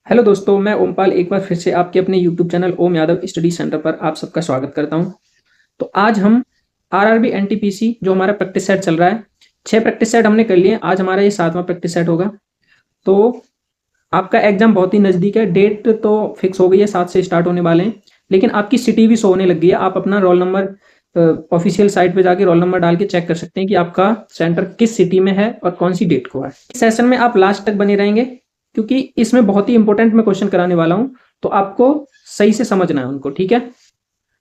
Hello दोस्तों, मैं ओमपाल एक बार फिर से आपके अपने यूट्यूब चैनल ओम यादव स्टडी सेंटर पर आप सबका स्वागत करता हूं। तो आज हम आरआरबी एनटीपीसी जो हमारा प्रैक्टिस सेट चल रहा है, 6 प्रैक्टिस सेट हमने कर लिए। आज हमारा ये 7वां प्रैक्टिस सेट होगा। तो आपका एग्जाम बहुत ही नज़दीक है। डेट तो फिक्स हो गई है, 7 से स्टार्ट होने वाले हैं, लेकिन आपकी सिटी भी शो होने लग गई है। आप अपना रोल नंबर ऑफिशियल साइट पे जाके रोल नंबर डाल के चेक कर सकते हैं कि आपका सेंटर किस सिटी में है और कौन सी डेट को है। इस सेशन में आप लास्ट तक बने रहेंगे क्योंकि इसमें बहुत ही इंपॉर्टेंट मैं क्वेश्चन कराने वाला हूं, तो आपको सही से समझना है उनको। ठीक है,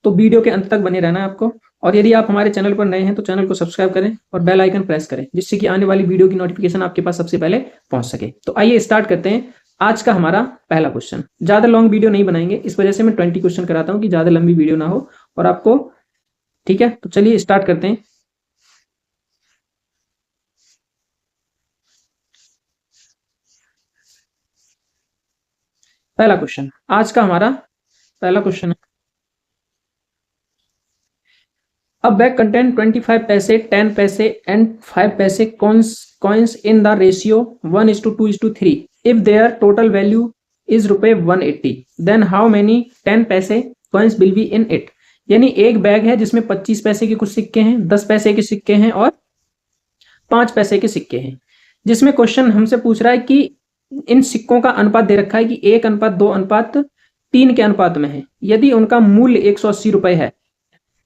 तो वीडियो के अंत तक बने रहना है आपको। और यदि आप हमारे चैनल पर नए हैं तो चैनल को सब्सक्राइब करें और बेल आइकन प्रेस करें, जिससे कि आने वाली वीडियो की नोटिफिकेशन आपके पास सबसे पहले पहुंच सके। तो आइए स्टार्ट करते हैं। आज का हमारा पहला क्वेश्चन, ज्यादा लॉन्ग वीडियो नहीं बनाएंगे, इस वजह से मैं 20 क्वेश्चन कराता हूं कि ज्यादा लंबी वीडियो ना हो और आपको। ठीक है, तो चलिए स्टार्ट करते हैं। पहला क्वेश्चन, आज का हमारा पहला क्वेश्चन है। A bag contain 25 पैसे, 10 पैसे and 5 पैसे coins in the ratio 1:2:3. If their total value is ₹180, then how many 10 पैसे coins will be in it? यानी एक बैग है जिसमें 25 पैसे के कुछ सिक्के हैं, 10 पैसे के सिक्के हैं और 5 पैसे के सिक्के हैं। जिसमें क्वेश्चन हमसे पूछ रहा है कि इन सिक्कों का अनुपात दे रखा है कि 1:2:3 के अनुपात में है। यदि उनका मूल्य 180 रुपए है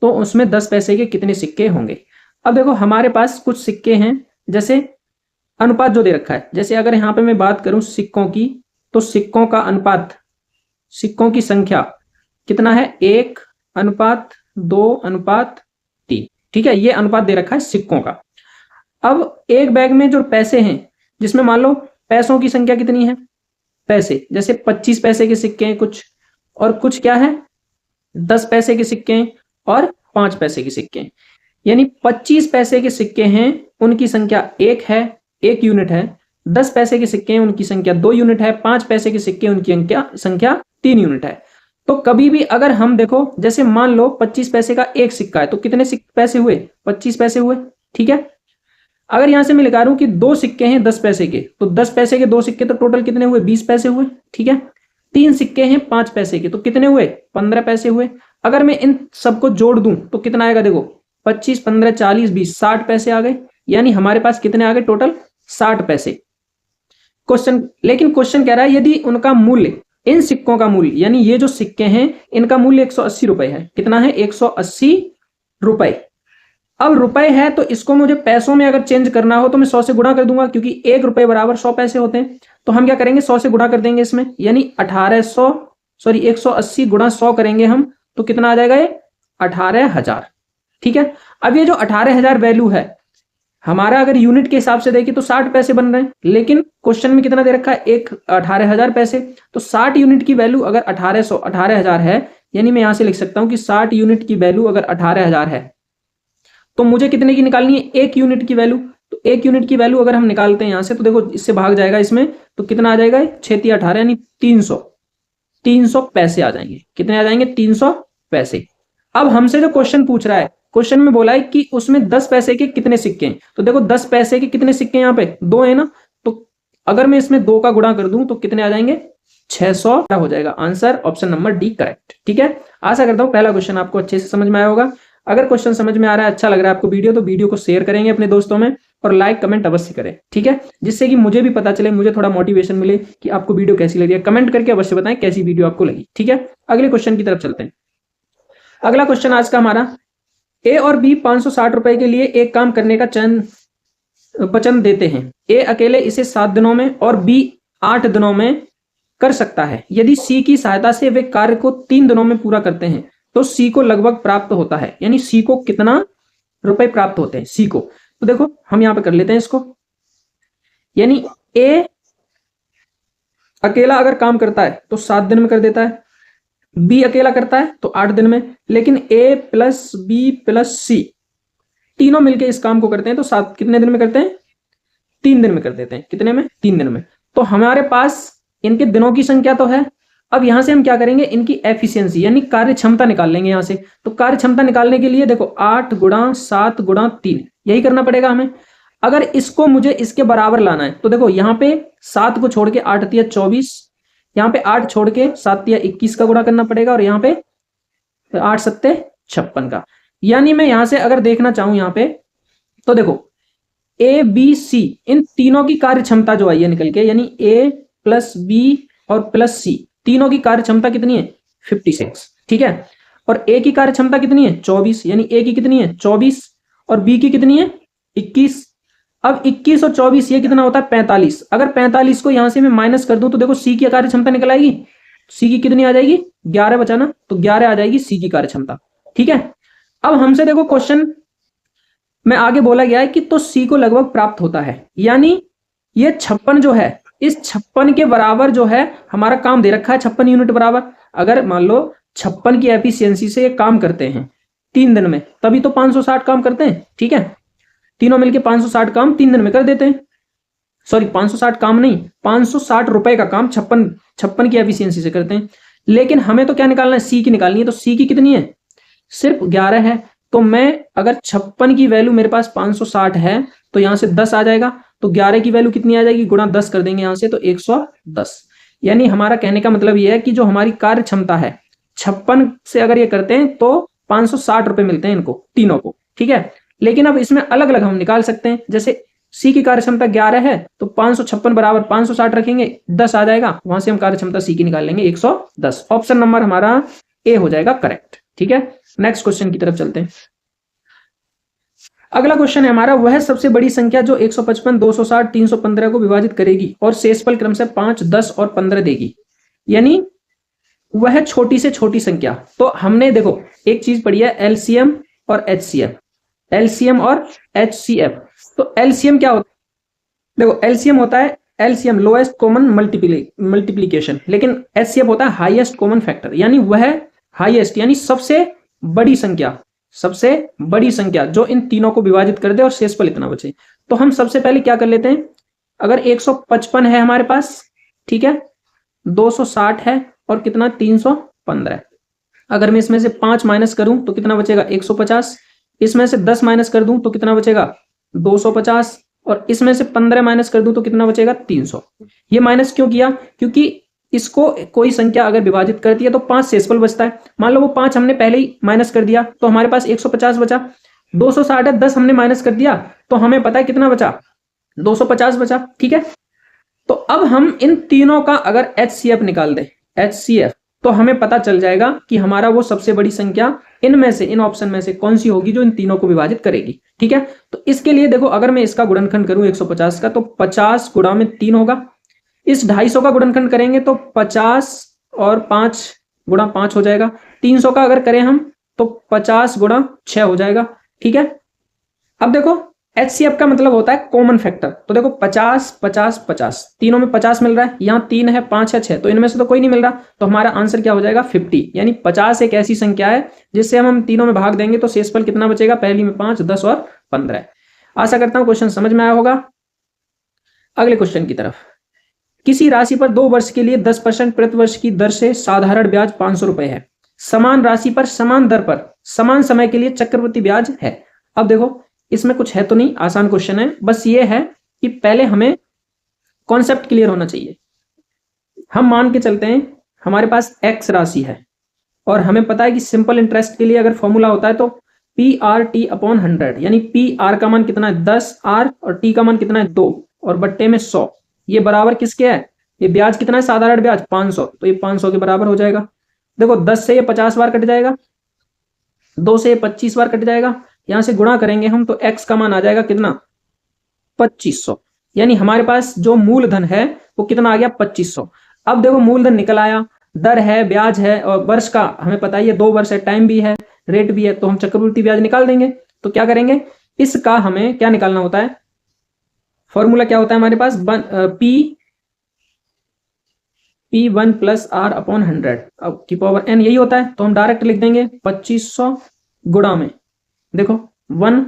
तो उसमें 10 पैसे के कितने सिक्के होंगे। अब देखो, हमारे पास कुछ सिक्के हैं, जैसे अनुपात जो दे रखा है, जैसे अगर यहां पे मैं बात करूं सिक्कों की, तो सिक्कों का अनुपात, सिक्कों की संख्या कितना है, 1:2:3। ठीक है, ये अनुपात दे रखा है सिक्कों का। अब एक बैग में जो पैसे हैं, जिसमें मान लो पैसों की संख्या कितनी है, पैसे जैसे 25 पैसे के सिक्के हैं कुछ, और कुछ क्या है, 10 पैसे के सिक्के हैं और 5 पैसे के सिक्के हैं। यानी 25 पैसे के सिक्के हैं, उनकी संख्या 1 है, 1 यूनिट है। 10 पैसे के सिक्के हैं, उनकी संख्या 2 यूनिट है। 5 पैसे के सिक्के, उनकी संख्या 3 यूनिट है। तो कभी भी अगर हम देखो, जैसे मान लो 25 पैसे का एक सिक्का है तो कितने पैसे हुए, 25 पैसे हुए। ठीक है, अगर यहां से मैं लिखा रहा हूं कि 2 सिक्के हैं 10 पैसे के, तो 10 पैसे के 2 सिक्के तो टोटल कितने हुए, 20 पैसे हुए। ठीक है, 3 सिक्के हैं 5 पैसे के, तो कितने हुए, 15 पैसे हुए। अगर मैं इन सबको जोड़ दूं तो कितना आएगा, देखो 25, 15, 40, 20, 60 पैसे आ गए। यानी हमारे पास कितने आ गए, टोटल 60 पैसे। लेकिन क्वेश्चन कह रहा है यदि उनका मूल्य, इन सिक्कों का मूल्य, यानी ये जो सिक्के हैं इनका मूल्य 180 रुपए है। कितना है, 180 रुपए। अब रुपए है तो इसको मुझे पैसों में अगर चेंज करना हो तो मैं 100 से गुणा कर दूंगा, क्योंकि 1 रुपए बराबर 100 पैसे होते हैं। तो हम क्या करेंगे, 100 से गुणा कर देंगे इसमें, यानी 180 गुणा 100 करेंगे हम, तो कितना आ जाएगा, ये 18,000। ठीक है, अब ये जो 18,000 वैल्यू है हमारा, अगर यूनिट के हिसाब से देखिए तो 60 पैसे बन रहे हैं, लेकिन क्वेश्चन में कितना दे रखा है, 18,000 पैसे। तो 60 यूनिट की वैल्यू अगर 18,000 है, यानी मैं यहां से लिख सकता हूं कि 60 यूनिट की वैल्यू अगर 18,000 है तो मुझे कितने की निकालनी है, 1 यूनिट की वैल्यू। तो 1 यूनिट की वैल्यू अगर हम निकालते हैं यहां से, तो देखो इससे भाग जाएगा इसमें, तो कितना आ जाएगा, 6 18 यानी 300 पैसे आ जाएंगे। कितने आ जाएंगे, 300 पैसे। अब हमसे जो क्वेश्चन पूछ रहा है, क्वेश्चन में बोला है कि उसमें 10 पैसे के कितने सिक्के हैं। तो देखो 10 पैसे के कितने सिक्के हैं, यहाँ पे 2 है ना, तो अगर मैं इसमें 2 का गुणा कर दूं तो कितने आ जाएंगे, 600 हो जाएगा। Answer option number D correct. ठीक है, आशा करता हूं पहला क्वेश्चन आपको अच्छे से समझ में आया होगा। अगर क्वेश्चन समझ में आ रहा है, अच्छा लग रहा है आपको वीडियो, तो वीडियो को शेयर करेंगे अपने दोस्तों में और लाइक कमेंट अवश्य करें। ठीक है, जिससे कि मुझे भी पता चले, मुझे थोड़ा मोटिवेशन मिले कि आपको वीडियो कैसी लगी है। कमेंट करके अवश्य बताएं कैसी वीडियो आपको लगी। ठीक है, अगले क्वेश्चन की तरफ चलते हैं। अगला क्वेश्चन आज का हमारा, ए और बी 560 रुपए के लिए एक काम करने का वचन देते हैं। ए अकेले इसे 7 दिनों में और बी 8 दिनों में कर सकता है। यदि सी की सहायता से वे कार्य को 3 दिनों में पूरा करते हैं तो सी को लगभग प्राप्त होता है, यानी सी को कितना रुपए प्राप्त होते हैं, सी को। तो देखो हम यहां पे कर लेते हैं इसको, यानी ए अकेला अगर काम करता है तो 7 दिन में कर देता है, बी अकेला करता है तो 8 दिन में, लेकिन ए प्लस बी प्लस सी तीनों मिलके इस काम को करते हैं तो 7 कितने दिन में करते हैं, 3 दिन में कर देते हैं। कितने में, 3 दिन में। तो हमारे पास इनके दिनों की संख्या तो है। अब यहां से हम क्या करेंगे, इनकी एफिशिएंसी यानी कार्य क्षमता निकाल लेंगे यहां से। तो कार्य क्षमता निकालने के लिए देखो 8 गुणा 7 गुणा 3 यही करना पड़ेगा हमें। अगर इसको मुझे इसके बराबर लाना है तो देखो यहां पे 7 को छोड़ के 8 दिया 24, यहाँ पे 8 छोड़ के 7 या 21 का गुणा करना पड़ेगा और यहाँ पे 8 सत्ते 56 का। यानी मैं यहां से अगर देखना चाहूं यहाँ पे तो देखो ए बी सी इन तीनों की कार्य क्षमता जो आई है निकल के, यानी ए प्लस बी और प्लस सी तीनों की कार्य क्षमता कितनी है 56, ठीक है। और ए की कार्य क्षमता कितनी है 24, यानी ए की कितनी है 24 और बी की कितनी है 21। अब 21 और 24 ये कितना होता है 45। अगर 45 को यहां से मैं माइनस कर दूं तो देखो सी की कार्य क्षमता निकल आएगी, सी की कितनी आ जाएगी 11 बचाना, तो 11 आ जाएगी सी की कार्य क्षमता, ठीक है। अब हमसे देखो क्वेश्चन में आगे बोला गया है कि तो सी को लगभग प्राप्त होता है, यानी ये 56 जो है इस 56 के बराबर जो है हमारा काम दे रखा है 56 यूनिट बराबर। अगर मान लो 56 की एफिशिएंसी से ये काम करते हैं 3 दिन में, तभी तो 560 काम करते हैं, ठीक है। तीनों मिलके 560 काम 3 दिन में कर देते हैं, सॉरी 560 काम नहीं, 560 रुपए का काम 56 की एफिशिएंसी से करते हैं। लेकिन हमें तो क्या निकालना है सी की निकालनी है, तो सी की कितनी है सिर्फ 11 है। तो मैं अगर 56 की वैल्यू मेरे पास 560 है तो यहां से 10 आ जाएगा, तो 11 की वैल्यू कितनी आ जाएगी गुणा 10 कर देंगे यहां से तो 110। यानी हमारा कहने का मतलब यह है कि जो हमारी कार्य क्षमता है 56 से अगर ये करते हैं तो 560 रुपए मिलते हैं इनको तीनों को, ठीक है। लेकिन अब इसमें अलग अलग हम निकाल सकते हैं, जैसे सी की कार्य क्षमता 11 है तो 556 बराबर 560 रखेंगे 10 आ जाएगा, वहां से हम कार्य क्षमता सी की निकाल लेंगे 110। ऑप्शन नंबर हमारा ए हो जाएगा करेक्ट, ठीक है। नेक्स्ट क्वेश्चन की तरफ चलते हैं। अगला क्वेश्चन है हमारा, वह सबसे बड़ी संख्या जो 155, 260, 315 को विभाजित करेगी और शेषफल क्रम से 5, 10 और 15 देगी, यानी वह छोटी से छोटी संख्या। तो हमने देखो एक चीज पढ़ी है एलसीएम और एचसीएफ, एलसीएम और एचसीएफ। तो एलसीएम क्या होता है, देखो एलसीएम होता है एलसीएम लोएस्ट कॉमन मल्टीप्लीकेशन, लेकिन एचसीएफ होता है हाईएस्ट कॉमन फैक्टर, यानी वह हाईएस्ट यानी सबसे बड़ी संख्या, सबसे बड़ी संख्या जो इन तीनों को विभाजित कर दे और शेषफल इतना बचे। तो हम सबसे पहले क्या कर लेते हैं, अगर 155 है हमारे पास, ठीक है, 260 है और कितना 315 है। अगर मैं इसमें से 5 माइनस करूं तो कितना बचेगा 150, इसमें से 10 माइनस कर दूं तो कितना बचेगा 250 और इसमें से 15 माइनस कर दूं तो कितना बचेगा 300। ये माइनस क्यों किया, क्योंकि इसको कोई संख्या अगर विभाजित करती है तो 5 शेषफल बचता है। मान लो वो 5 हमने पहले ही माइनस कर दिया तो हमारे पास 150 बचा, 260 है 10 हमने माइनस कर दिया तो हमें पता है कितना बचा 250 बचा, ठीक है। तो अब हम इन तीनों का अगर एचसीएफ निकाल दें एचसीएफ तो हमें पता चल जाएगा कि हमारा वो सबसे बड़ी संख्या इनमें से इन ऑप्शन में से कौन सी होगी जो इन तीनों को विभाजित करेगी, ठीक है। तो इसके लिए देखो अगर मैं इसका गुणनखंड करूं 150 का तो 50 गुणा में 3 होगा, इस 250 का गुणनखंड करेंगे तो 50 और 5 गुणा 5 हो जाएगा, 300 का अगर करें हम तो 50 गुणा 6 हो जाएगा, ठीक है। अब देखो एचसीएफ का मतलब होता है कॉमन फैक्टर, तो देखो 50 50 50 तीनों में 50 मिल रहा है, यहाँ 3 है 5 है 6 तो इनमें से तो कोई नहीं मिल रहा, तो हमारा आंसर क्या हो जाएगा 50। यानी 50 एक ऐसी संख्या है जिससे हम तीनों में भाग देंगे तो शेषफल कितना बचेगा, पहली में 5, 10 और 15। आशा करता हूं क्वेश्चन समझ में आया होगा। अगले क्वेश्चन की तरफ, किसी राशि पर 2 वर्ष के लिए 10% प्रति वर्ष की दर से साधारण ब्याज 500 रुपए है, समान राशि पर समान दर पर समान समय के लिए चक्रवृद्धि ब्याज है। अब देखो इसमें कुछ है तो नहीं, आसान क्वेश्चन है, बस ये है कि पहले हमें कॉन्सेप्ट क्लियर होना चाहिए। हम मान के चलते हैं हमारे पास एक्स राशि है और हमें पता है कि सिंपल इंटरेस्ट के लिए अगर फॉर्मूला होता है तो PRT/100, यानी PR का मान कितना है 10, R और T का मान कितना है 2 और बट्टे में 100, ये बराबर किसके है, ये ब्याज कितना है साधारण ब्याज 500, तो ये 500 के बराबर हो जाएगा। देखो 10 से ये 50 बार कट जाएगा, 2 से ये 25 बार कट जाएगा, यहां से गुणा करेंगे हम तो x का मान आ जाएगा कितना 2500, यानी हमारे पास जो मूलधन है वो कितना आ गया 2500। अब देखो मूलधन निकल आया, दर है, ब्याज है और वर्ष का हमें पता है ये 2 वर्ष है, टाइम भी है, रेट भी है, तो हम चक्रवृद्धि ब्याज निकाल देंगे। तो क्या करेंगे, इसका हमें क्या निकालना होता है, फॉर्मूला क्या होता है हमारे पास P1 + R/100 अब की पावर n यही होता है, तो हम डायरेक्ट लिख देंगे 2500 गुणा में देखो 1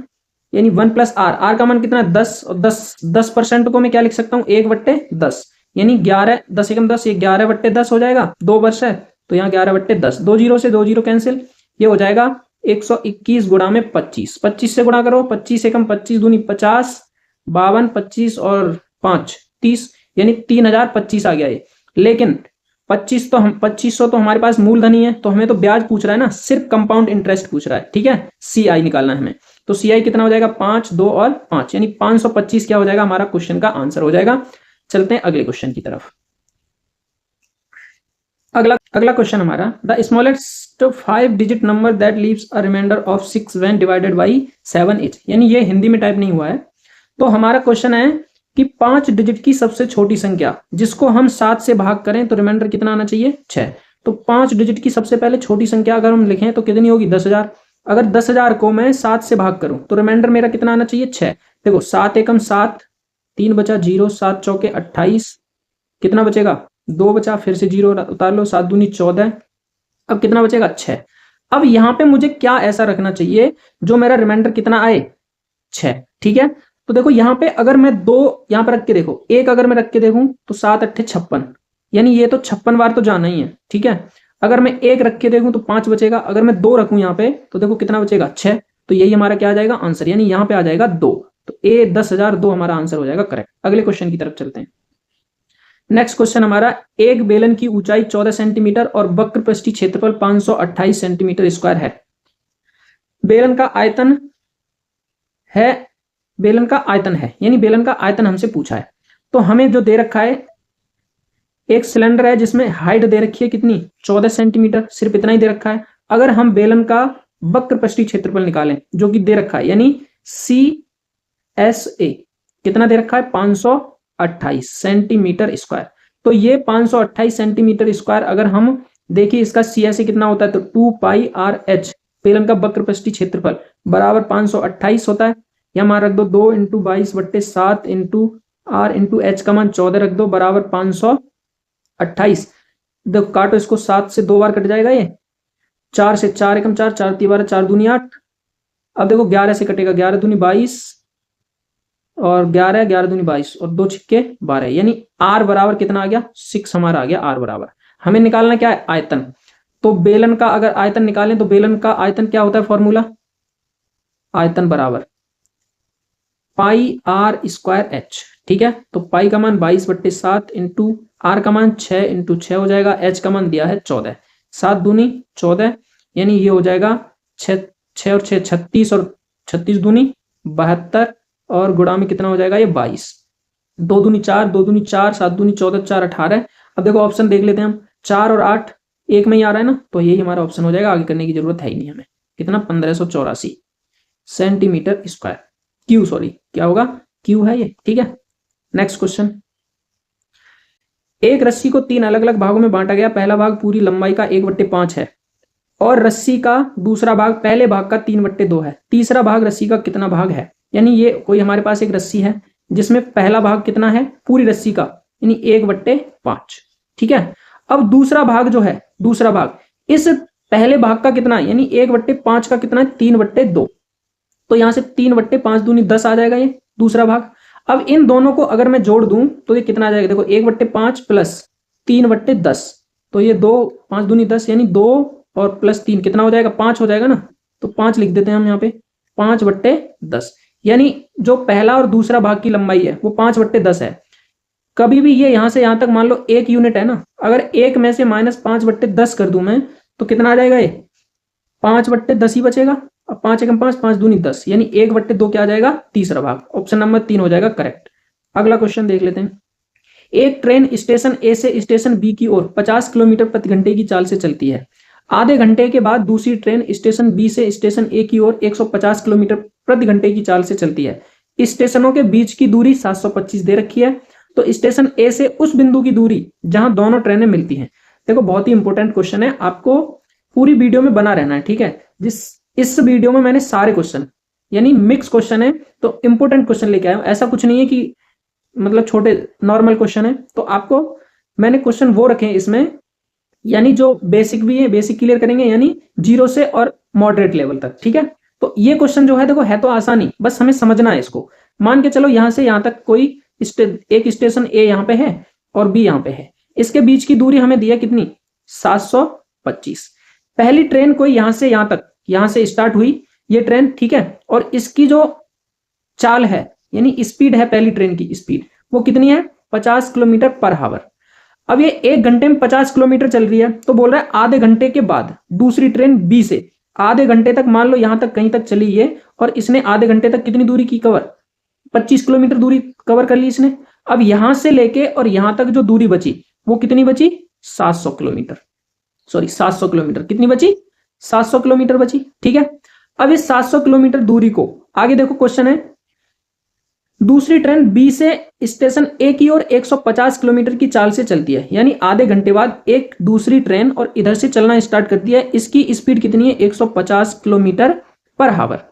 यानी 1 + R, R का मान कितना है 10 और 10% को मैं क्या लिख सकता हूँ 1/10, यानी 11, 10 एकम 10, ये 11/10 हो जाएगा, 2 वर्ष है तो यहाँ 11/10, 2 जीरो से 2 जीरो कैंसिल, ये हो जाएगा 121 गुणा में 25, 25 से गुणा करो, 25 एकम 25 दूनी 50, 52, 25 और 5 30, यानी 3025 आ गया ये। लेकिन 2500 तो हमारे पास मूलधन ही है, तो हमें तो ब्याज पूछ रहा है ना, सिर्फ कंपाउंड इंटरेस्ट पूछ रहा है, ठीक है। CI निकालना है हमें, तो CI कितना हो जाएगा 5, 2 और 5 यानी 525 क्या हो जाएगा हमारा क्वेश्चन का आंसर हो जाएगा। चलते हैं अगले क्वेश्चन की तरफ। अगला क्वेश्चन हमारा, the smallest 5 digit number that leaves a remainder of 6 when divided by 7 is, यानी ये हिंदी में टाइप नहीं हुआ है। तो हमारा क्वेश्चन है कि 5 डिजिट की सबसे छोटी संख्या जिसको हम 7 से भाग करें तो रिमाइंडर कितना आना चाहिए 6। तो 5 डिजिट की सबसे पहले छोटी संख्या अगर हम लिखें तो कितनी होगी 10,000। अगर 10,000 को मैं 7 से भाग करूं तो रिमाइंडर मेरा कितना आना चाहिए 6। देखो 7 एकम 7, 3 बचा 0, 7 चौके 28, कितना बचेगा 2 बचा, फिर से 0 उतार लो, 7 दूनी 14, अब कितना बचेगा 6। अब यहां पे मुझे क्या ऐसा रखना चाहिए जो मेरा रिमाइंडर कितना आए 6, ठीक है। तो देखो यहां पे अगर मैं 2 यहां पर रख के देखो, एक अगर मैं रख के देखूं तो 7 अट्ठे 56, यानी ये तो 56 बार तो जाना ही है, ठीक है। अगर मैं एक रख के देखूं तो 5 बचेगा, अगर मैं 2 रखूं यहां पे तो देखो कितना बचेगा 6, तो यही हमारा क्या आ जाएगा आंसर, यानी यहां पे आ जाएगा 2, तो ए 10,002 हमारा आंसर हो जाएगा करेक्ट। अगले क्वेश्चन की तरफ चलते हैं। नेक्स्ट क्वेश्चन हमारा, एक बेलन की ऊंचाई 14 सेंटीमीटर और वक्र पृष्ठीय क्षेत्रफल 528 सेंटीमीटर स्क्वायर है। बेलन का आयतन है, बेलन का आयतन है, यानी बेलन का आयतन हमसे पूछा है। तो हमें जो दे रखा है एक सिलेंडर है जिसमें हाइट दे रखी है कितनी 14 सेंटीमीटर, सिर्फ इतना ही दे रखा है। अगर हम बेलन का वक्र पृष्ठीय क्षेत्रफल निकालें जो कि दे रखा है, यानी CSA कितना दे रखा है 528 सेंटीमीटर स्क्वायर। तो ये 528 सेंटीमीटर स्क्वायर अगर हम देखिए इसका CSA कितना होता है तो 2πRH, बेलन का वक्र पृष्ठीय क्षेत्रफल बराबर 528 होता है। या मान रख दो 2 × 22/7 × R × H का मान 14 रख दो बराबर 528। देखो काटो इसको, 7 से 2 बार कट जाएगा, ये 4 से 4 एकम 4, 4 × 12 4 दूनी 8। अब देखो 11 से कटेगा, 11 दूनी 22 और 11 11 दूनी 22 और 2 छिक्के 12, यानी R बराबर कितना आ गया 6 हमारा आ गया। R बराबर हमें निकालना क्या है आयतन। तो बेलन का अगर आयतन निकालें तो बेलन का आयतन क्या होता है फॉर्मूला, आयतन बराबर πr²h, ठीक है। तो पाई का मान 22/7 इंटू R का मान 6 × 6 हो जाएगा, H का मान दिया है 14, 7 दूनी 14, यानी ये हो जाएगा 6 और 6 36 और 36 दूनी 72 और गुणा में कितना हो जाएगा ये 22, 2 दूनी 4, 2 दूनी 4, 7 दूनी 14, 4 18। अब देखो ऑप्शन देख लेते हैं हम, 4 और 8 एक में ही आ रहा है ना, तो यही हमारा ऑप्शन हो जाएगा, आगे करने की जरूरत है ही नहीं हमें। कितना 1584 सेंटीमीटर स्क्वायर, क्यू सॉरी क्या होगा क्यू है ये, ठीक है। नेक्स्ट क्वेश्चन, एक रस्सी को 3 अलग अलग भागों में बांटा गया, पहला भाग पूरी लंबाई का 1/5 है और रस्सी का दूसरा भाग पहले भाग का 3/2 है, तीसरा भाग रस्सी का कितना भाग है। यानी ये कोई हमारे पास एक रस्सी है जिसमें पहला भाग कितना है पूरी रस्सी का, यानी 1/5, ठीक है। अब दूसरा भाग जो है, दूसरा भाग इस पहले भाग का कितना है, यानी 1/5 का कितना है 3/2, तो यहां से 3/5 दूनी 10 आ जाएगा ये दूसरा भाग। अब इन दोनों को अगर मैं जोड़ दूं तो ये कितना आ जाएगा, देखो 1/5 प्लस 3/10, तो ये 2 5 दूनी 10, यानी 2 और प्लस 3 कितना हो जाएगा 5 हो जाएगा ना, तो 5 लिख देते हैं हम यहाँ पे 5/10, यानी जो पहला और दूसरा भाग की लंबाई है वो 5/10 है। कभी भी ये यहां से यहां तक मान लो 1 यूनिट है ना, अगर 1 में से -5/10 कर दूं मैं तो कितना आ जाएगा ये 5/10 ही बचेगा। अब 5 एकम 5, 5 दूनी 10, यानी 1/2 क्या आ जाएगा तीसरा भाग, ऑप्शन नंबर 3 हो जाएगा करेक्ट। अगला क्वेश्चन देख लेते हैं, एक ट्रेन स्टेशन ए से स्टेशन बी की ओर 50 किलोमीटर प्रति घंटे की चाल से चलती है। आधे घंटे के बाद दूसरी ट्रेन स्टेशन बी से स्टेशन ए की ओर 150 किलोमीटर प्रति घंटे की चाल से चलती है। स्टेशनों के बीच की दूरी 725 दे रखी है, तो स्टेशन ए से उस बिंदु की दूरी जहां दोनों ट्रेनें मिलती हैं। देखो बहुत ही इंपॉर्टेंट क्वेश्चन है, आपको पूरी वीडियो में बना रहना है, ठीक है। इस वीडियो में मैंने सारे क्वेश्चन यानी मिक्स क्वेश्चन है, तो इंपॉर्टेंट क्वेश्चन लेके आया हूं, ऐसा कुछ नहीं है कि मतलब छोटे नॉर्मल क्वेश्चन है। तो आपको मैंने क्वेश्चन वो रखे हैं इसमें, यानी जो बेसिक भी है बेसिक क्लियर करेंगे, यानी 0 से और मॉडरेट लेवल तक, ठीक है। तो ये क्वेश्चन जो है देखो है तो आसानी, बस हमें समझना है इसको। मान के चलो यहां से यहां तक कोई एक स्टेशन ए यहां पे है और बी यहां पे है, इसके बीच की दूरी हमें दी है कितनी 725। पहली ट्रेन कोई यहां से यहां तक, यहां से स्टार्ट हुई ये ट्रेन, ठीक है, और इसकी जो चाल है यानी स्पीड है पहली ट्रेन की स्पीड वो कितनी है 50 किलोमीटर पर आवर। अब ये 1 घंटे में 50 किलोमीटर चल रही है, तो बोल रहा है आधे घंटे के बाद दूसरी ट्रेन बी से आधे घंटे तक, मान लो यहां तक कहीं तक चली है, और इसने आधे घंटे तक कितनी दूरी की कवर, 25 किलोमीटर दूरी कवर कर ली इसने। अब यहां से लेके और यहां तक जो दूरी बची वो कितनी बची, 700 किलोमीटर, सॉरी 700 किलोमीटर, कितनी बची, 700 किलोमीटर बची। ठीक है, अब इस 700 किलोमीटर दूरी को आगे देखो, क्वेश्चन है दूसरी ट्रेन बी से स्टेशन ए की ओर 150 किलोमीटर की चाल से चलती है, यानी आधे घंटे बाद एक दूसरी ट्रेन और इधर से चलना स्टार्ट करती है, इसकी स्पीड कितनी है, 150 किलोमीटर पर हावर।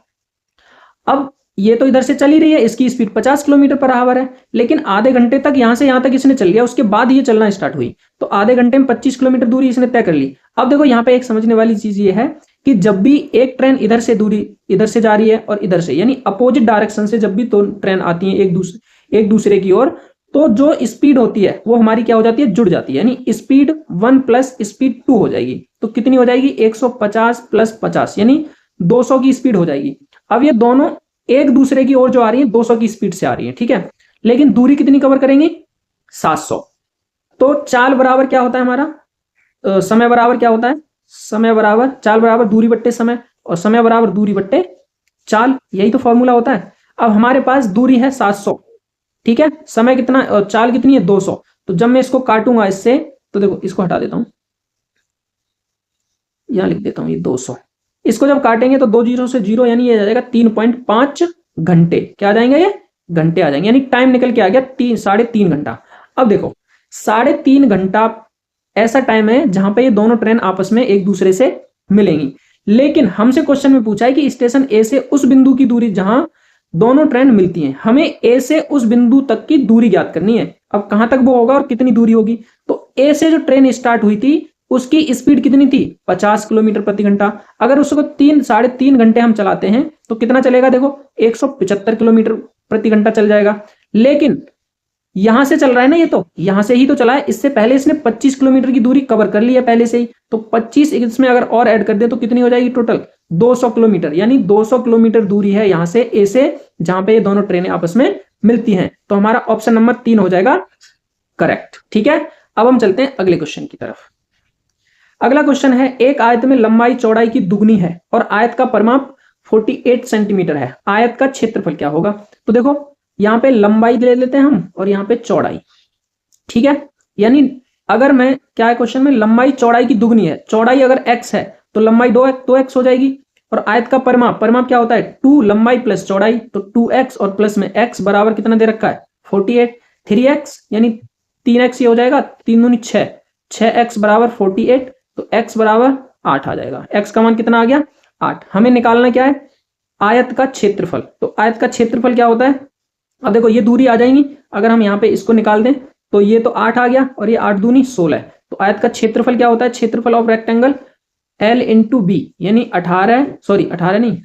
अब ये तो इधर से चल ही रही है, इसकी स्पीड 50 किलोमीटर पर आवर है, लेकिन आधे घंटे तक यहां से यहां तक इसने चल लिया, उसके बाद ये चलना स्टार्ट हुई, तो आधे घंटे में 25 किलोमीटर दूरी इसने तय कर ली। अब देखो यहां पे एक समझने वाली चीज ये है कि जब भी एक ट्रेन इधर से दूरी इधर से जा रही है और इधर से, यानी अपोजिट डायरेक्शन से जब भी दो ट्रेन आती है एक दूसरे की ओर, तो जो स्पीड होती है वो हमारी क्या हो जाती है, जुड़ जाती है, यानी स्पीड 1 प्लस स्पीड 2 हो जाएगी। तो कितनी हो जाएगी, 150 प्लस 50 यानी 200 की स्पीड हो जाएगी। अब ये दोनों एक दूसरे की ओर जो आ रही है 200 की स्पीड से आ रही है, ठीक है, लेकिन दूरी कितनी कवर करेंगी, 700। तो चाल बराबर क्या होता है हमारा, समय बराबर क्या होता है, समय बराबर चाल बराबर दूरी बट्टे समय, और समय बराबर दूरी बट्टे चाल, यही तो फॉर्मूला होता है। अब हमारे पास दूरी है 700, ठीक है, समय कितना और चाल कितनी है 200। तो जब मैं इसको काटूंगा इससे, तो देखो इसको हटा देता हूं, यहां लिख देता हूं ये 200, इसको जब काटेंगे तो 2 जीरो से जीरो, यानी ये आ जाएगा 3.5 घंटे, क्या आ जाएंगे ये घंटे आ जाएंगे, यानी टाइम निकल के आ गया 3.5 घंटा। अब देखो 3.5 घंटा ऐसा टाइम है जहां पे ये दोनों ट्रेन आपस में एक दूसरे से मिलेंगी, लेकिन हमसे क्वेश्चन में पूछा है कि स्टेशन ए से उस बिंदु की दूरी जहां दोनों ट्रेन मिलती हैं, हमें ए से उस बिंदु तक की दूरी ज्ञात करनी है। अब कहां तक वो होगा और कितनी दूरी होगी, तो ए से जो ट्रेन स्टार्ट हुई थी उसकी स्पीड कितनी थी, 50 किलोमीटर प्रति घंटा। अगर उसको 3.5 घंटे हम चलाते हैं तो कितना चलेगा, देखो 175 किलोमीटर प्रति घंटा चल जाएगा। लेकिन यहां से चल रहा है ना, ये तो यहां से ही तो चला है, इससे पहले इसने 25 किलोमीटर की दूरी कवर कर ली है पहले से ही, तो 25 इसमें अगर और ऐड कर दे तो कितनी हो जाएगी टोटल, 200 किलोमीटर, यानी 200 किलोमीटर दूरी है यहां से ए से जहां पे ये दोनों ट्रेनें आपस में मिलती हैं। तो हमारा ऑप्शन नंबर 3 हो जाएगा करेक्ट। ठीक है, अब हम चलते हैं अगले क्वेश्चन की तरफ। अगला क्वेश्चन है, एक आयत में लंबाई चौड़ाई की दुगनी है और आयत का परिमाप 48 सेंटीमीटर है, आयत का क्षेत्रफल क्या होगा। तो देखो यहां पे लंबाई ले लेते हैं हम और यहां पे चौड़ाई, ठीक है, यानी अगर मैं क्या है क्वेश्चन में, लंबाई चौड़ाई की दुगनी है, चौड़ाई अगर x है तो लंबाई 2x हो जाएगी, और आयत का परिमाप, परिमाप क्या होता है 2 लंबाई प्लस चौड़ाई, तो 2x और प्लस में x बराबर कितना दे रखा है 48, 3x यानी 3x ही हो जाएगा, 3 दूनी 6, 6x बराबर 48, तो x बराबर 8 आ जाएगा। x का मान कितना आ गया 8। हमें निकालना क्या है, आयत का क्षेत्रफल। तो आयत का क्षेत्रफल क्या होता है, अब देखो ये दूरी आ जाएंगी, अगर हम यहाँ पे इसको निकाल दें तो ये तो 8 आ गया और ये 8 दूनी 16। तो आयत का क्षेत्रफल क्या होता है, क्षेत्रफल of rectangle L into b, यानी 18 नहीं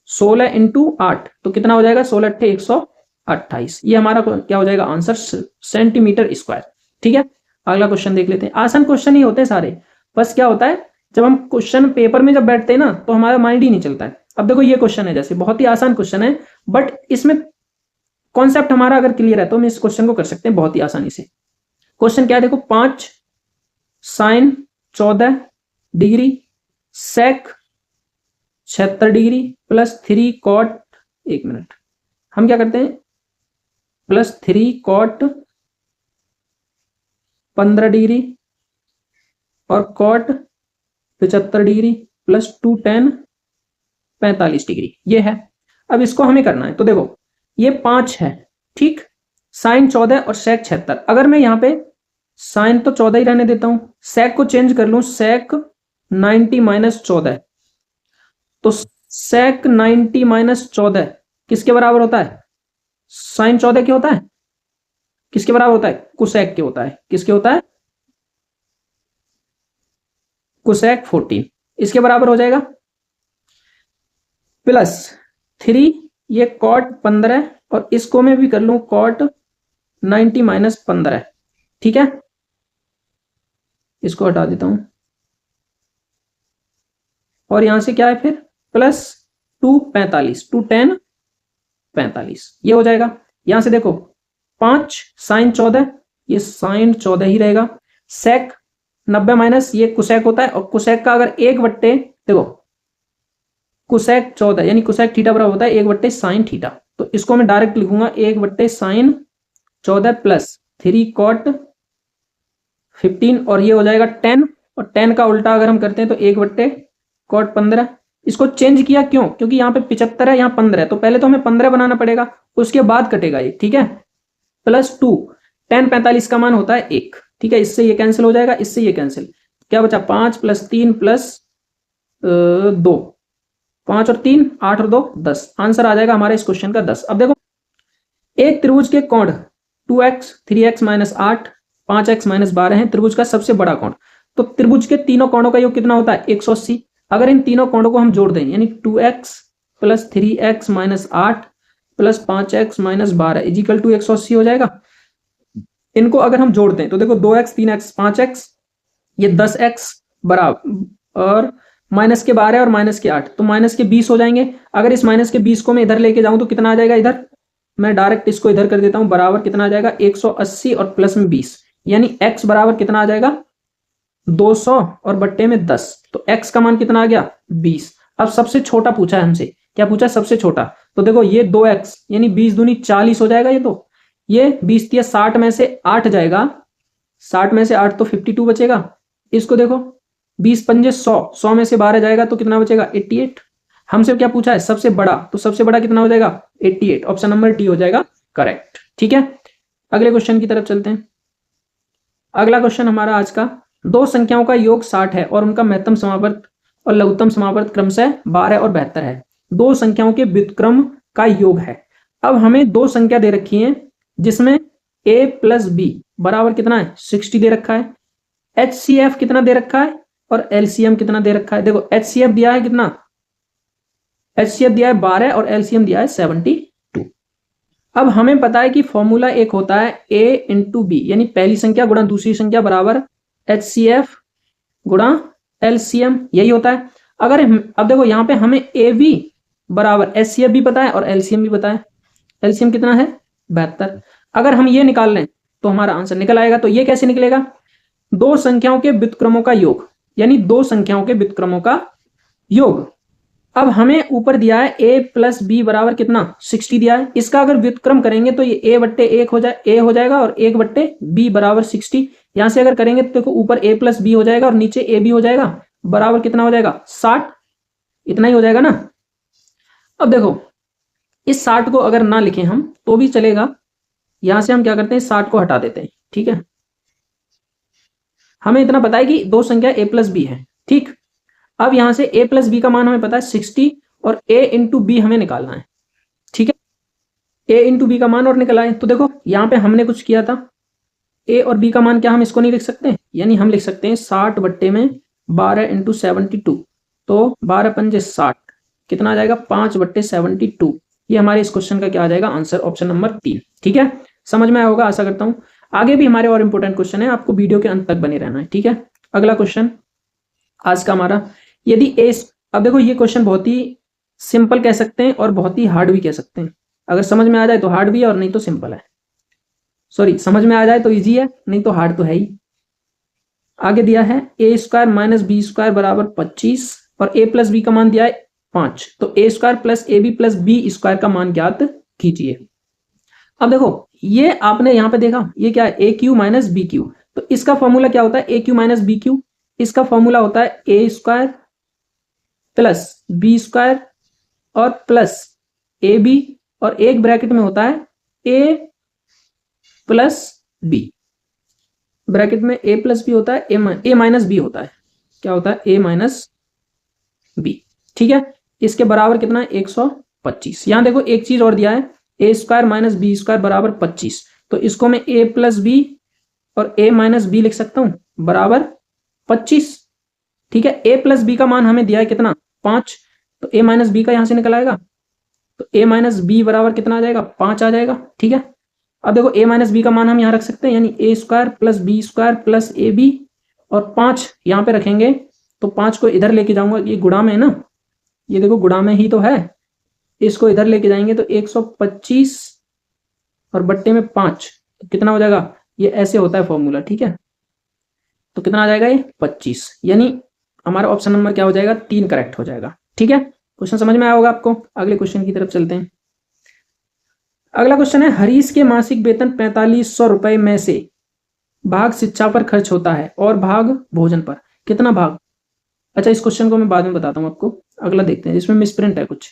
16 इंटू 8, तो कितना हो जाएगा 16 अट्ठे 128। ये हमारा क्या हो जाएगा आंसर, सेंटीमीटर स्क्वायर। ठीक है, अगला क्वेश्चन देख लेते हैं। आसान क्वेश्चन ही होते हैं सारे, बस क्या होता है जब हम क्वेश्चन पेपर में जब बैठते हैं ना तो हमारा माइंड ही नहीं चलता है। अब देखो ये क्वेश्चन है, जैसे बहुत ही आसान क्वेश्चन है, बट इसमें कॉन्सेप्ट हमारा अगर क्लियर है तो हम इस क्वेश्चन को कर सकते हैं बहुत ही आसानी से। क्वेश्चन क्या है देखो, 5 sine 14 degree sec 76 degree plus 3 cot, एक मिनट, हम क्या करते हैं प्लस 3 कॉट 15 डिग्री और cot 75 degree plus 2 tan 45 degree, ये है। अब इसको हमें करना है, तो देखो ये 5 है, ठीक, साइन 14 और सेक 76। अगर मैं यहाँ पे साइन तो 14 ही रहने देता हूं, सेक को चेंज कर लूं, सेक 90 माइनस 14, तो सेक 90 माइनस 14 किसके बराबर होता है, साइन 14 के होता है, किसके बराबर होता है, कुसेक के होता है, किसके होता है, कुसेक 14, इसके बराबर हो जाएगा, प्लस 3 ये कॉट 15 और इसको मैं भी कर लूं कॉट 90 माइनस 15, ठीक है, इसको हटा देता हूं, और यहां से क्या है फिर प्लस 2 45, 2 tan 45, ये हो जाएगा। यहां से देखो 5 साइन 14, ये साइन 14 ही रहेगा। सेक 90 माइनस ये कुसेक होता है, और कुसेक का अगर 1/, देखो कुसेक 14 यानी कुसेक थीटा बराबर होता है 1/, साइन थीटा। तो इसको मैं डायरेक्ट लिखूंगा 1/, साइन 14 प्लस 3 कॉट 15, और ये हो जाएगा 10, और 10 का उल्टा अगर हम करते हैं तो 1/, कॉट 15। इसको चेंज किया क्यों? क्योंकि यहाँ पे 75 है, यहाँ 15 है, तो पहले तो हमें 15 बनाना पड़ेगा, उसके बाद कटेगा ये, ठीक है। प्लस 2, 10 45 का मान होता है 1, ठीक है। इससे ये कैंसिल हो जाएगा, इससे ये कैंसिल, क्या बचा 5 प्लस 3 प्लस 2, 5 और 3 8 और 2 10, आंसर आ जाएगा हमारे इस क्वेश्चन का 10। अब देखो एक त्रिभुज के कोण 2x 3x minus 8 5x minus 12 है, त्रिभुज का सबसे बड़ा कोण। तो त्रिभुज के तीनों कोणों का योग कितना होता है 180। अगर इन तीनों कोणों को हम जोड़ दें यानी 2x plus 3x minus 8 plus 5x minus 12 equal to 180 हो जाएगा। इनको अगर हम जोड़ते हैं तो देखो 2x 3x 5x, ये 10x बराबर, और माइनस के 12 और माइनस के 8, तो माइनस के 20 हो जाएंगे। अगर इस माइनस के 20 को मैं इधर लेके जाऊं तो कितना आ जाएगा, इधर मैं डायरेक्ट इसको इधर कर देता हूं, बराबर कितना आ जाएगा 180 और प्लस में 20, यानी x बराबर कितना आ जाएगा 200 और बट्टे में 10, तो x का मान कितना आ गया 20। अब सबसे छोटा पूछा है हमसे, क्या पूछा है सबसे छोटा, तो देखो ये 2x यानी 20 दूनी 40 हो जाएगा, ये 20 दिया 60 में से 8 जाएगा, 60 में से 8 तो 52 बचेगा। इसको देखो 20 पंजे 100, 100 में से 12 जाएगा तो कितना बचेगा 88। हमसे क्या पूछा है सबसे बड़ा, तो सबसे बड़ा कितना हो जाएगा 88, ऑप्शन नंबर डी हो जाएगा करेक्ट, ठीक है। अगले क्वेश्चन की तरफ चलते हैं। अगला क्वेश्चन हमारा आज का, दो संख्याओं का योग 60 है और उनका महत्तम समावर्त और लघुत्तम समावर्त क्रमशः 12 और 72 है। दो संख्याओं के व्युत्क्रम का योग है। अब हमें दो संख्या दे रखी है जिसमें a प्लस बी बराबर कितना है 60 दे रखा है, HCF कितना दे रखा है और LCM कितना दे रखा है। देखो HCF दिया है कितना, HCF दिया है 12 और LCM दिया है 72। अब हमें पता है कि फॉर्मूला एक होता है a इंटू बी, यानी पहली संख्या गुणा दूसरी संख्या बराबर HCF गुणा LCM, यही होता है। अगर अब देखो यहां पे हमें AB बराबर HCF भी पता है और LCM भी पता है। LCM कितना है 72। अगर हम ये निकाल लें तो हमारा आंसर निकल आएगा। तो ये कैसे निकलेगा, दो संख्याओं के व्युत्क्रमों का योग, यानी दो संख्याओं के व्युत्क्रमों का योग। अब हमें ऊपर दिया है a प्लस बी बराबर कितना 60 दिया है, इसका अगर व्युत्क्रम करेंगे तो ये a/1 हो जाएगा और 1/b बराबर 60। यहां से अगर करेंगे तो देखो ऊपर a प्लस बी हो जाएगा और नीचे a भी हो जाएगा, बराबर कितना हो जाएगा 60, इतना ही हो जाएगा ना। अब देखो इस 60 को अगर ना लिखें हम तो भी चलेगा, यहां से हम क्या करते हैं 60 को हटा देते हैं, ठीक है। हमें इतना पता है कि दो संख्या a प्लस बी है, ठीक। अब यहां से a प्लस बी का मान हमें पता है 60 और a इंटू बी हमें निकालना है, ठीक है। a इंटू बी का मान और निकला है। तो देखो यहां पे हमने कुछ किया था, a और b का मान क्या हम इसको नहीं लिख सकते, यानी हम लिख सकते हैं 60 बट्टे में 12 इंटू 72, तो 12 पंजे 60 कितना आ जाएगा 5/72। ये हमारे इस क्वेश्चन का क्या आ जाएगा आंसर, ऑप्शन नंबर 3, ठीक है। समझ में आया होगा आशा करता हूं। आगे भी हमारे और इंपॉर्टेंट क्वेश्चन है, आपको वीडियो के अंत तक बने रहना है, ठीक है। अगला क्वेश्चन आज का हमारा, यदि ए, अब देखो ये क्वेश्चन बहुत ही सिंपल कह सकते हैं और बहुत ही हार्ड भी कह सकते हैं। अगर समझ में आ जाए तो हार्ड भी है और नहीं तो सिंपल है, सॉरी समझ में आ जाए तो इजी है, नहीं तो हार्ड तो है ही। आगे दिया है a² माइनस b² बराबर 25 और a प्लस बी का मान दिया है 5, तो a² plus AB plus b² का मान ज्ञात कीजिए। अब देखो ये आपने यहां पे देखा ये क्या है AQ माइनस BQ, तो इसका फॉर्मूला क्या होता है AQ माइनस BQ, इसका फॉर्मूला होता है a² प्लस b² और प्लस AB और एक ब्रैकेट में होता है a प्लस b, ब्रैकेट में a प्लस बी होता है a माइनस बी होता है, क्या होता है a माइनस बी, ठीक है। इसके बराबर कितना है 125। यहां देखो एक चीज और दिया है a² माइनस b² बराबर 25, तो इसको मैं a प्लस बी और a माइनस बी लिख सकता हूं बराबर 25, ठीक है। a प्लस बी का मान हमें दिया है कितना 5, तो a माइनस बी का यहां से निकल आएगा, तो a माइनस बी बराबर कितना आ जाएगा 5 आ जाएगा, ठीक है। अब देखो a माइनस बी का मान हम यहां रख सकते हैं, यानी a² plus b² plus ab और 5 यहां पे रखेंगे, तो 5 को इधर लेके जाऊंगा, ये गुणा में है ना, ये देखो गुणा में ही तो है, इसको इधर लेके जाएंगे तो 125 और बट्टे में 5, तो कितना हो जाएगा, ये ऐसे होता है फॉर्मूला, ठीक है। तो कितना आ जाएगा ये 25, यानी हमारा ऑप्शन नंबर क्या हो जाएगा, 3 करेक्ट हो जाएगा, ठीक है। क्वेश्चन समझ में आया होगा आपको। अगले क्वेश्चन की तरफ चलते हैं। अगला क्वेश्चन है, हरीश के मासिक वेतन 4500 रुपए में से भाग शिक्षा पर खर्च होता है और भाग भोजन पर, कितना भाग। अच्छा, इस क्वेश्चन को मैं बाद में बताता हूं आपको, अगला देखते हैं जिसमें मिसप्रिंट है कुछ।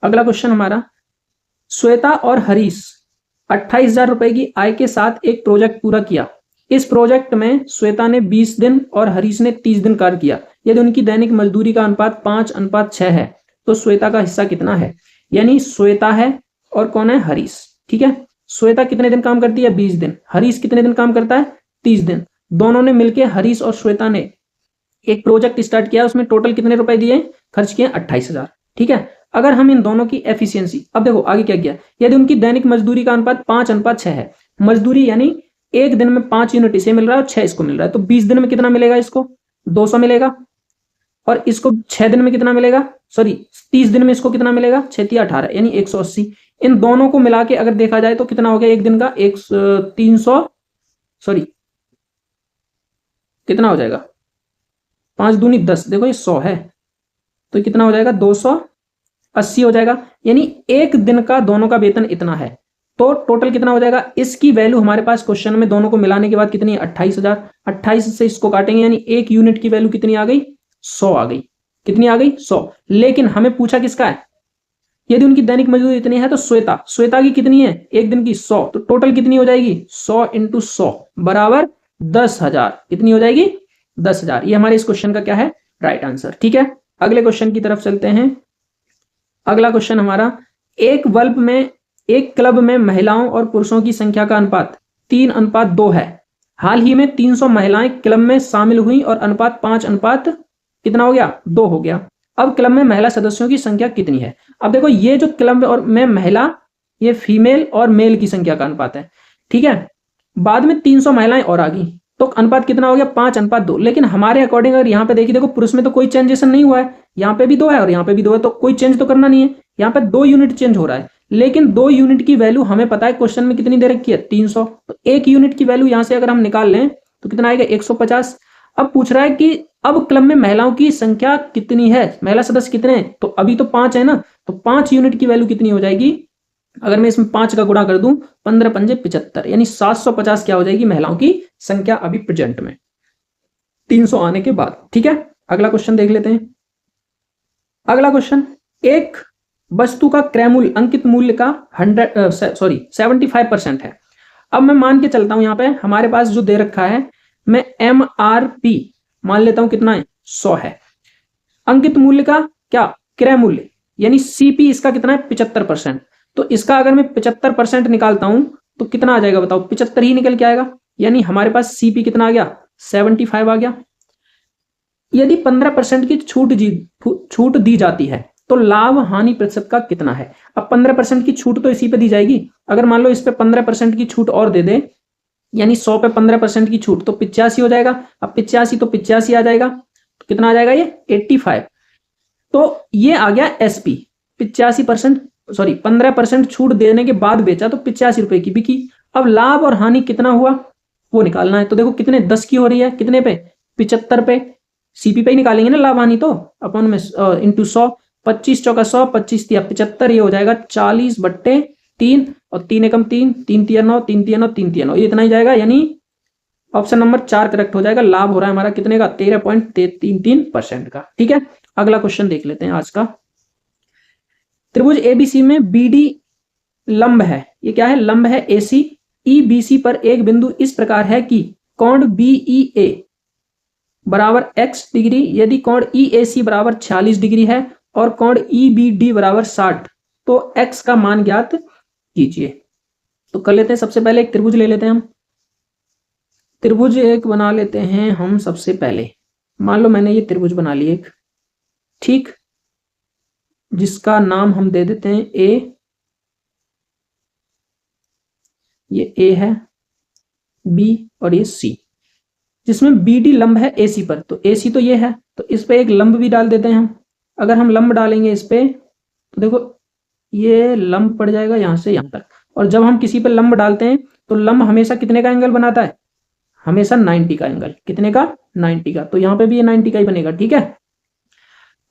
अगला क्वेश्चन हमारा, श्वेता और हरीश 28,000 रुपए की आय के साथ एक प्रोजेक्ट पूरा किया। इस प्रोजेक्ट में श्वेता ने 20 दिन और हरीश ने 30 दिन कार्य किया। यदि उनकी दैनिक मजदूरी का अनुपात 5:6 है तो श्वेता का हिस्सा कितना है। यानी श्वेता है और कौन है, हरीश, ठीक है। श्वेता कितने दिन काम करती है, 20 दिन। हरीश कितने दिन काम करता है, 30 दिन। दोनों ने मिलकर, हरीश और श्वेता ने एक प्रोजेक्ट स्टार्ट किया, उसमें टोटल कितने रुपए दिए, खर्च किए 28,000, ठीक है। अगर हम इन दोनों की एफिशिएंसी, अब देखो आगे क्या किया, यदि उनकी दैनिक मजदूरी का अनुपात 5:6 है, मजदूरी यानी एक दिन में 5 यूनिट इसे मिल रहा है और 6 इसको मिल रहा है, तो 20 दिन में कितना मिलेगा, इसको 200 मिलेगा, और इसको 6 दिन में कितना मिलेगा, सॉरी 30 दिन में इसको कितना मिलेगा, 6 या 18 यानी 180। इन दोनों को मिला के अगर देखा जाए तो कितना हो गया एक दिन का, 300, सॉरी कितना हो जाएगा, 5 दूनी 10, देखो ये 100 है, तो कितना हो जाएगा 280 हो जाएगा। यानी एक दिन का दोनों का वेतन इतना है, तो टोटल कितना हो जाएगा। इसकी वैल्यू हमारे पास क्वेश्चन में दोनों को मिलाने के बाद कितनी है, 28,000। 28 से इसको काटेंगे यानी एक यूनिट की वैल्यू कितनी आ गई, 100 आ गई। कितनी आ गई, 100। लेकिन हमें पूछा किसका है, यदि उनकी दैनिक मजदूरी इतनी है तो श्वेता की कितनी है, एक दिन की 100, तो टोटल कितनी हो जाएगी, 100 × 100 बराबर 10,000। कितनी हो जाएगी, 10,000। ये हमारे इस क्वेश्चन का क्या है, राइट आंसर, ठीक है। अगले क्वेश्चन की तरफ चलते हैं। अगला क्वेश्चन हमारा, एक क्लब में महिलाओं और पुरुषों की संख्या का अनुपात 3:2 है। हाल ही में 300 महिलाएं क्लब में शामिल हुई और अनुपात 5 कितना हो गया, 2 हो गया। अब क्लब में महिला सदस्यों की संख्या कितनी है। अब देखो ये जो क्लब और में महिला, ये फीमेल और मेल की संख्या का अनुपात है, ठीक है। बाद में 300 महिलाएं और आ गई, तो अनुपात कितना हो गया, 5:2। लेकिन हमारे अकॉर्डिंग अगर यहाँ पे देखिए, देखो पुरुष में तो कोई चेंजेशन नहीं हुआ है, यहाँ पे भी 2 है और यहाँ पे भी 2 है, तो कोई चेंज तो करना नहीं है। यहाँ पे 2 यूनिट चेंज हो रहा है, लेकिन 2 यूनिट की वैल्यू हमें पता है क्वेश्चन में कितनी दे रखी है, 300। तो 1 यूनिट की वैल्यू यहां से अगर हम निकाल लें तो कितना आएगा, 150। अब पूछ रहा है कि अब क्लब में महिलाओं की संख्या कितनी है, महिला सदस्य कितने हैं, तो अभी तो 5 है ना, तो 5 यूनिट की वैल्यू कितनी हो जाएगी, अगर मैं इसमें 5 का गुणा कर दूं, 15 × 5 = 75, यानी 750 क्या हो जाएगी महिलाओं की संख्या अभी प्रेजेंट में, 300 आने के बाद, ठीक है। अगला क्वेश्चन देख लेते हैं। अगला क्वेश्चन, एक वस्तु का क्रय मूल्य अंकित मूल्य का 75% है। अब मैं मान के चलता हूं, यहां पे हमारे पास जो दे रखा है, मैं MRP मान लेता हूं कितना है, 100 है। अंकित मूल्य का क्या, क्रय मूल्य, यानी CP इसका कितना है, 75%। तो इसका अगर मैं 75% निकालता हूं तो कितना आ जाएगा बताओ, 75 ही निकल के आएगा। यानी हमारे पास CP कितना आ गया, 75 आ गया। यदि 15% की छूट दी जाती है तो लाभ हानि प्रतिशत का कितना है। अब 15% की छूट तो इसी पे दी जाएगी, अगर मान लो इस पे 15% की छूट और दे दे, यानी 100 पे 15% की छूट, तो 85 हो जाएगा। अब 85 तो 85 आ जाएगा, तो कितना आ जाएगा ये 85। तो ये आ गया SP, 85%, सॉरी 15% छूट देने के बाद बेचा तो 85 रुपए की बिकी। अब लाभ और हानि कितना हुआ वो निकालना है, तो देखो कितने 10 की हो रही है, कितने पे, 75 पे, CP पे ही निकालेंगे ना लाभ हानि, तो अपन में इंटू 100, 25 चौका 100, 25 × 75, ये हो जाएगा 40/3, और 3 एकम 3, 3 × 9, 3 × 9, 3 × 9, ये इतना ही जाएगा। यानी ऑप्शन नंबर 4 करेक्ट हो जाएगा। लाभ हो रहा है हमारा कितने का, 13.33% का, ठीक है। अगला क्वेश्चन देख लेते हैं आज का। त्रिभुज ABC में BD लंब है, ये क्या है, लंब है AC। EBC पर एक बिंदु इस प्रकार है कि कोण BEA बराबर x डिग्री, यदि कोण EAC बराबर 46 डिग्री है और कोण EBD बराबर 60, तो x का मान ज्ञात कीजिए। तो कर लेते हैं, सबसे पहले एक त्रिभुज ले लेते हैं हम, त्रिभुज एक बना लेते हैं हम। सबसे पहले मान लो मैंने ये त्रिभुज बना लिया एक, ठीक, जिसका नाम हम दे देते हैं A, ये A है, B और ये C, जिसमें BD लंब है AC पर, तो AC तो ये है, तो इस पे एक लंब भी डाल देते हैं हम। अगर हम लंब डालेंगे इस पे तो देखो ये लंब पड़ जाएगा यहां से यहां तक, और जब हम किसी पे लंब डालते हैं तो लंब हमेशा कितने का एंगल बनाता है? हमेशा 90 का एंगल। कितने का? 90 का। तो यहां पे भी ये 90 का ही बनेगा। ठीक है,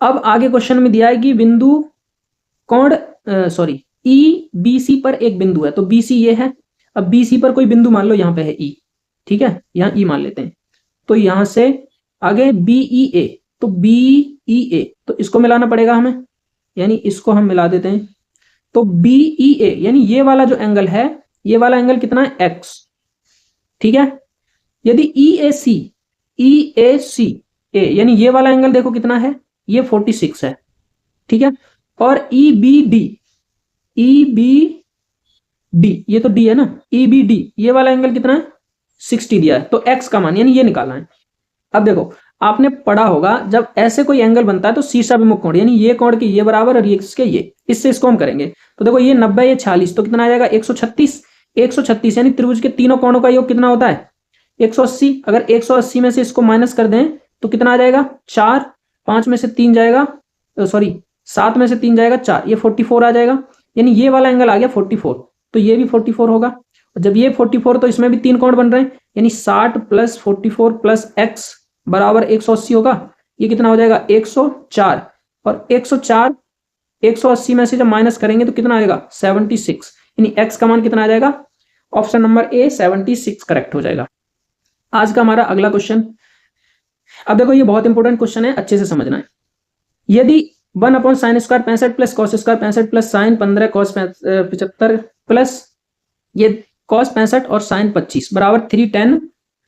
अब आगे क्वेश्चन में दिया है कि बिंदु कोण ई बी सी पर एक बिंदु है। तो बी सी ये है। अब बी सी पर कोई बिंदु मान लो यहां पे है ई। ठीक है, यहां ई मान लेते हैं। तो यहां से आगे बी ई ए, तो बी ई ए, तो इसको मिलाना पड़ेगा हमें, यानी इसको हम मिला देते हैं। तो बी ई ए यानी ये वाला जो एंगल है, ये वाला एंगल कितना है? एक्स। ठीक है, यदि ई ए सी ए यानी ये वाला एंगल देखो कितना है, ये 46 है। ठीक है, और ई बी डी ये तो डी है ना, ई बी डी ये वाला एंगल कितना है? 60 दिया है। तो एक्स का मान यानी ये निकालना है। अब देखो, आपने पढ़ा होगा जब ऐसे कोई एंगल बनता है तो शीर्षाभिमुख कोण, यानी ये कोण के ये बराबर और ये इसके ये, इससे इसको हम करेंगे। तो देखो ये 90, ये 46, तो कितना आ जाएगा? 136। 136 यानी त्रिभुज के तीनों कोणों का योग कितना होता है? 180। अगर 180 में से इसको माइनस कर दें तो कितना आ जाएगा? 4। 5 में से 3 जाएगा, 7 में से 3 जाएगा 4, ये 44 आ जाएगा। यानी ये वाला एंगल आ गया 44, तो ये भी 44 होगा। और जब ये 44 तो इसमें भी 3 कोण बन रहे हैं, यानी 60 प्लस 44 प्लस एक्स बराबर 180 होगा। ये कितना हो जाएगा? 104। और 104 180 में से जब माइनस करेंगे तो कितना आएगा? 76। यानी एक्स का मान कितना आ जाएगा? ऑप्शन नंबर ए 76 करेक्ट हो जाएगा। आज का हमारा अगला क्वेश्चन, अब देखो ये बहुत इंपॉर्टेंट क्वेश्चन है, अच्छे से समझना है। यदि 1/sin² 65 plus cos² 65 plus sin 15 cos 75 plus ये cos 65 और sin 25 बराबर 3 tan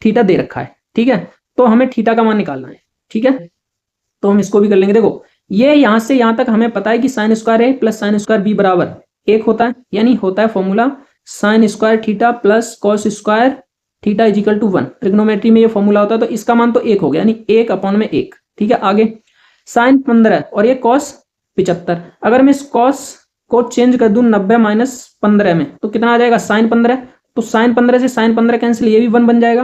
थीटा दे रखा है। ठीक है, तो हमें थीटा का मान निकालना है। ठीक है, तो हम इसको भी कर लेंगे। देखो ये यहां से यहां तक हमें पता है कि sin² A plus sin² B बराबर 1 होता है, यानी होता है formula sin² theta plus cos² theta is equal to 1। Trigonometry में ये फॉर्मूला होता है, तो इसका मान तो 1 हो गया, यानी 1/1। ठीक है, आगे sin 15 और ये cos 75। अगर मैं इस cos को चेंज कर दूं 90 माइनस 15 में तो कितना आ जाएगा? sin 15। तो sin 15 से sin 15 कैंसिल, ये भी 1 बन जाएगा।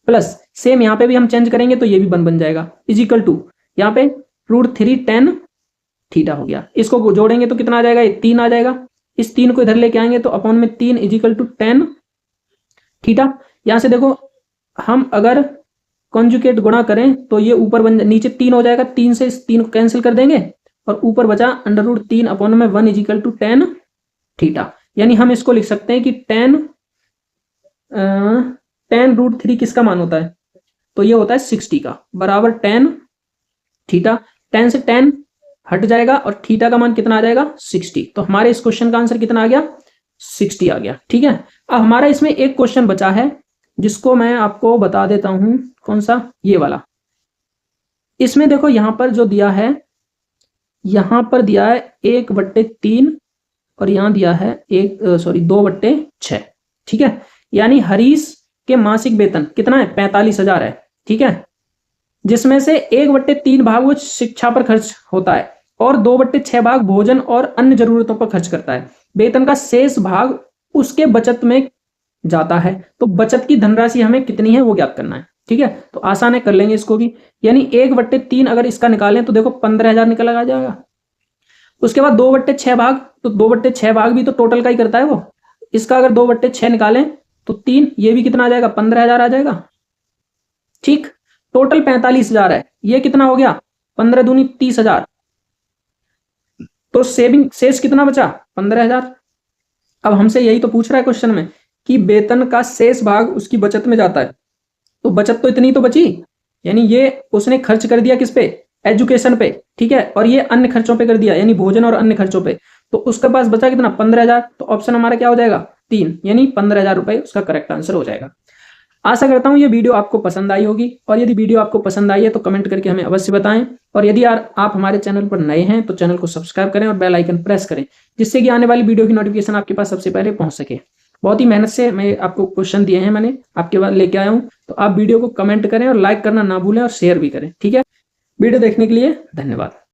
प्लस सेम यहाँ पे भी हम चेंज करेंगे तो ये भी 1 बन जाएगा, इज इक्वल टू यहाँ पे √3 tan थीटा हो गया। इसको जोड़ेंगे तो कितना आ जाएगा? ये 3 आ जाएगा। इस 3 को इधर लेके आएंगे तो अपॉन में 3 is equal to tan theta. यहां से देखो हम अगर कॉन्जुगेट गुणा करें तो ये ऊपर नीचे 3 हो जाएगा, 3 से इस 3 को कैंसिल कर देंगे और ऊपर बचा √3 अपॉन में 1 is equal to tan theta. यानी हम इसको लिख सकते हैं कि tan √3 किसका मान होता है? तो ये होता है 60 का, बराबर tan थीटा। tan से tan हट जाएगा और थीटा का मान कितना आ जाएगा? 60। तो हमारे इस क्वेश्चन का आंसर कितना आ गया? 60 आ गया। ठीक है, अब हमारा इसमें एक क्वेश्चन बचा है जिसको मैं आपको बता देता हूं। कौन सा? ये वाला। इसमें देखो यहां पर जो दिया है, यहां पर दिया है 1/3 और यहां दिया है 2/6। ठीक है, यानी हरीश के मासिक वेतन कितना है? 45,000 है। ठीक है, जिसमें से 1/3 भाग वो शिक्षा पर खर्च होता है और 2/6 भाग भोजन और अन्य जरूरतों पर खर्च करता है। वेतन का शेष भाग उसके बचत में जाता है। तो बचत की धनराशि हमें कितनी है वो ज्ञात करना है। ठीक है, तो आसान है, कर लेंगे इसको भी। यानी 1/3 अगर इसका निकालें तो देखो 15,000 निकल आ जाएगा। उसके बाद 2/6 भाग, तो 2/6 भाग भी तो टोटल का ही करता है वो। इसका अगर 2/6 निकालें तो 3, ये भी कितना आ जाएगा? 15,000 आ जाएगा। ठीक, टोटल 45,000 है। ये कितना हो गया? 15 दूनी 30,000। तो सेविंग शेष कितना बचा? 15,000। अब हमसे यही तो पूछ रहा है क्वेश्चन में कि वेतन का शेष भाग उसकी बचत में जाता है, तो बचत तो इतनी तो बची, यानी ये उसने खर्च कर दिया किस पे? एजुकेशन पे। ठीक है, और ये अन्य खर्चों पे कर दिया, यानी भोजन और अन्य खर्चों पे। तो उसके पास बचा कितना? 15,000। तो ऑप्शन हमारा क्या हो जाएगा? 3, यानी 15,000 रुपए उसका करेक्ट आंसर हो जाएगा। आशा करता हूं ये वीडियो आपको पसंद आई होगी, और यदि वीडियो आपको पसंद आई है तो कमेंट करके हमें अवश्य बताएं। और यदि आप हमारे चैनल पर नए हैं तो चैनल को सब्सक्राइब करें और बेल आइकन प्रेस करें, जिससे कि आने वाली वीडियो की नोटिफिकेशन आपके पास सबसे पहले पहुंच सके। बहुत ही मेहनत से मैं आपको क्वेश्चन दिए हैं, मैंने आपके पास लेके आया हूं। तो आप वीडियो को कमेंट करें और लाइक करना ना भूलें और शेयर भी करें। ठीक है, वीडियो देखने के लिए धन्यवाद।